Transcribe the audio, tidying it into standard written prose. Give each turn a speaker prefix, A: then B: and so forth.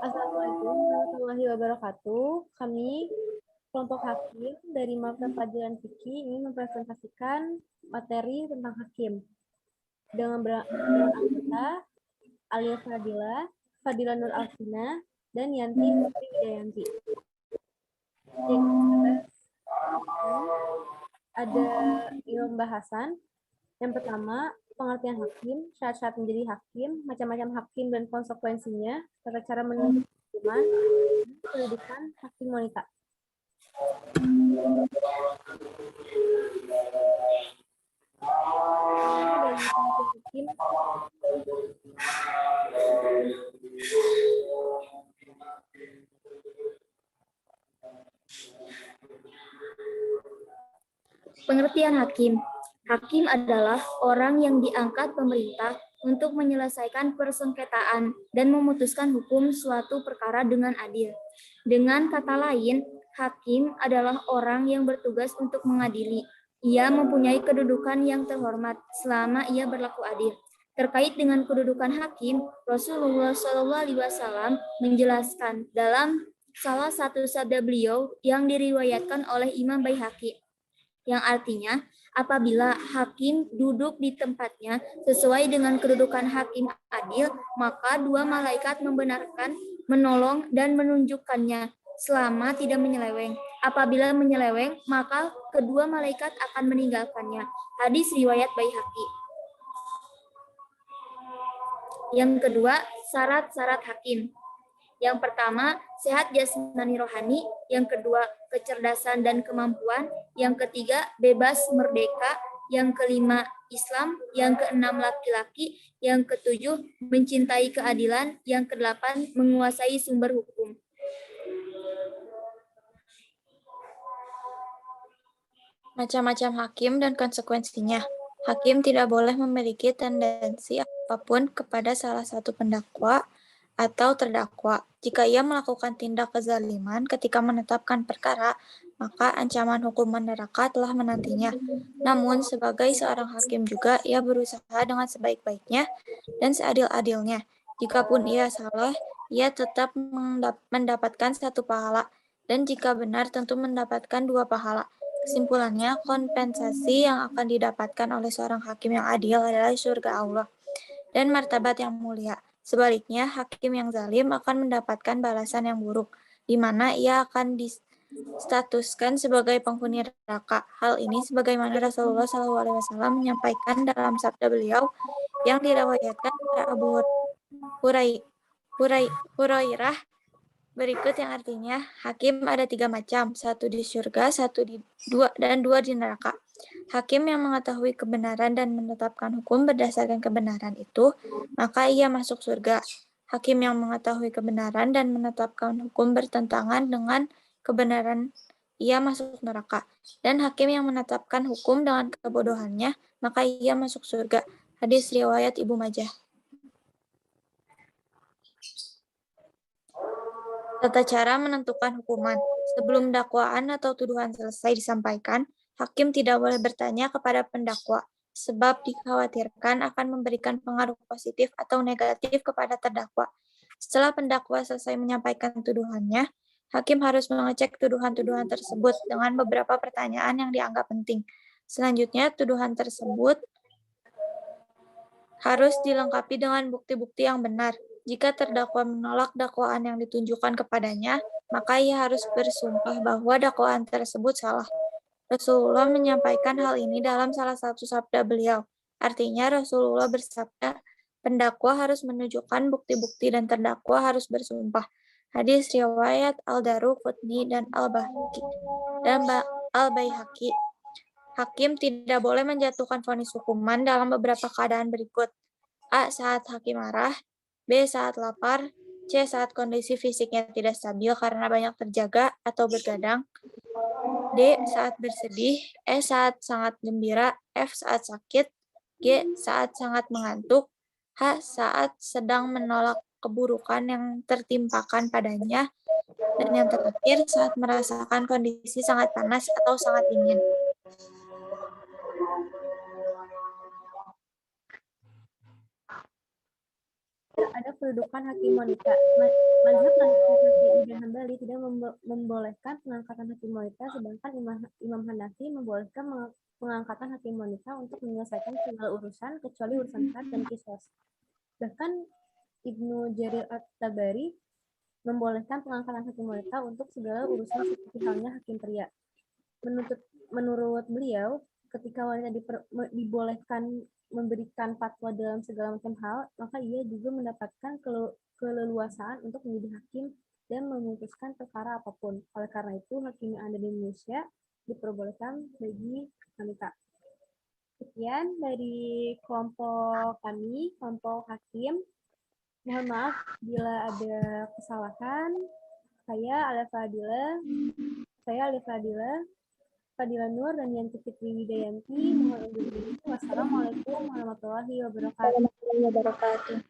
A: Assalamualaikum warahmatullahi wabarakatuh. Kami kelompok hakim dari Maktab Pelajaran Fikih ingin mempresentasikan materi tentang hakim dengan anggota Alia Fadila, Fadila Nur Alvina, dan Yanti Putri Widayanti. Ada 5 pembahasan. Yang pertama, pengertian hakim, syarat-syarat menjadi hakim, macam-macam hakim dan konsekuensinya, tata cara menuntut hukuman, dan kedudukan hakim wanita. Dari hakim,
B: pengertian hakim. Hakim adalah orang yang diangkat pemerintah untuk menyelesaikan persengketaan dan memutuskan hukum suatu perkara dengan adil. Dengan kata lain, hakim adalah orang yang bertugas untuk mengadili. Ia mempunyai kedudukan yang terhormat selama ia berlaku adil. Terkait dengan kedudukan hakim, Rasulullah SAW menjelaskan dalam salah satu sabda beliau yang diriwayatkan oleh Imam Baihaqi, yang artinya apabila hakim duduk di tempatnya sesuai dengan kedudukan hakim adil, maka dua malaikat membenarkan, menolong, dan menunjukkannya selama tidak menyeleweng. Apabila menyeleweng, maka kedua malaikat akan meninggalkannya. Hadis riwayat Baihaqi. Yang kedua, syarat-syarat hakim. Yang pertama, sehat jasmani rohani. Yang kedua, kecerdasan dan kemampuan. Yang ketiga, bebas merdeka. Yang kelima, Islam. Yang keenam, laki-laki. Yang ketujuh, mencintai keadilan. Yang kedelapan, menguasai sumber hukum.
C: Macam-macam hakim dan konsekuensinya. Hakim tidak boleh memiliki tendensi apapun kepada salah satu pendakwa atau terdakwa. Jika ia melakukan tindak kezaliman ketika menetapkan perkara, maka ancaman hukuman neraka telah menantinya. Namun, sebagai seorang hakim juga, ia berusaha dengan sebaik-baiknya dan seadil-adilnya. Jikapun ia salah, ia tetap mendapatkan satu pahala, dan jika benar tentu mendapatkan 2 pahala. Kesimpulannya, kompensasi yang akan didapatkan oleh seorang hakim yang adil adalah surga Allah dan martabat yang mulia. Sebaliknya, hakim yang zalim akan mendapatkan balasan yang buruk, di mana ia akan distatuskan sebagai penghuni neraka. Hal ini sebagaimana Rasulullah SAW menyampaikan dalam sabda beliau yang diriwayatkan oleh Abu Hurairah berikut, yang artinya hakim ada 3 macam, 1 di surga, 1 di 2 di neraka. Hakim yang mengetahui kebenaran dan menetapkan hukum berdasarkan kebenaran itu, maka ia masuk surga. Hakim yang mengetahui kebenaran dan menetapkan hukum bertentangan dengan kebenaran, ia masuk neraka. Dan hakim yang menetapkan hukum dengan kebodohannya, maka ia masuk surga. Hadis riwayat Ibnu Majah. Tata cara menentukan hukuman. Sebelum dakwaan atau tuduhan selesai disampaikan, hakim tidak boleh bertanya kepada pendakwa, sebab dikhawatirkan akan memberikan pengaruh positif atau negatif kepada terdakwa. Setelah pendakwa selesai menyampaikan tuduhannya, hakim harus mengecek tuduhan-tuduhan tersebut dengan beberapa pertanyaan yang dianggap penting. Selanjutnya, tuduhan tersebut harus dilengkapi dengan bukti-bukti yang benar. Jika terdakwa menolak dakwaan yang ditunjukkan kepadanya, maka ia harus bersumpah bahwa dakwaan tersebut salah. Rasulullah menyampaikan hal ini dalam salah satu sabda beliau. Artinya Rasulullah bersabda, pendakwa harus menunjukkan bukti-bukti dan terdakwa harus bersumpah. Hadis riwayat Al-Daruqutni dan Al-Baihaqi. Hakim tidak boleh menjatuhkan vonis hukuman dalam beberapa keadaan berikut. A. Saat hakim marah. B. Saat lapar. C. Saat kondisi fisiknya tidak stabil karena banyak terjaga atau bergadang. D. Saat bersedih. E. Saat sangat gembira. F. Saat sakit. G. Saat sangat mengantuk. H. Saat sedang menolak keburukan yang tertimpakan padanya. Dan yang terakhir, saat merasakan kondisi sangat panas atau sangat dingin.
A: ada kedudukan hakim wanita. Mazhab Syafi'i dan Hambali tidak membolehkan pengangkatan hakim wanita, sedangkan Imam Hanafi membolehkan pengangkatan hakim wanita untuk menyelesaikan segala urusan kecuali urusan had dan qisas. Bahkan Ibnu Jarir At-Tabari membolehkan pengangkatan hakim wanita untuk segala urusan seperti halnya hakim pria. Menurut beliau, ketika wanita dibolehkan memberikan fatwa dalam segala macam hal, maka ia juga mendapatkan keleluasaan untuk menjadi hakim dan memutuskan perkara apapun. Oleh karena itu, hakim yang ada di Indonesia diperbolehkan bagi wanita. Sekian dari kelompok kami, kelompok hakim. Mohon maaf bila ada kesalahan. Saya Alif Fadila Nur dan Yanti Fitri Widayanti. Mohon undur diri. Wassalamualaikum warahmatullahi wabarakatuh.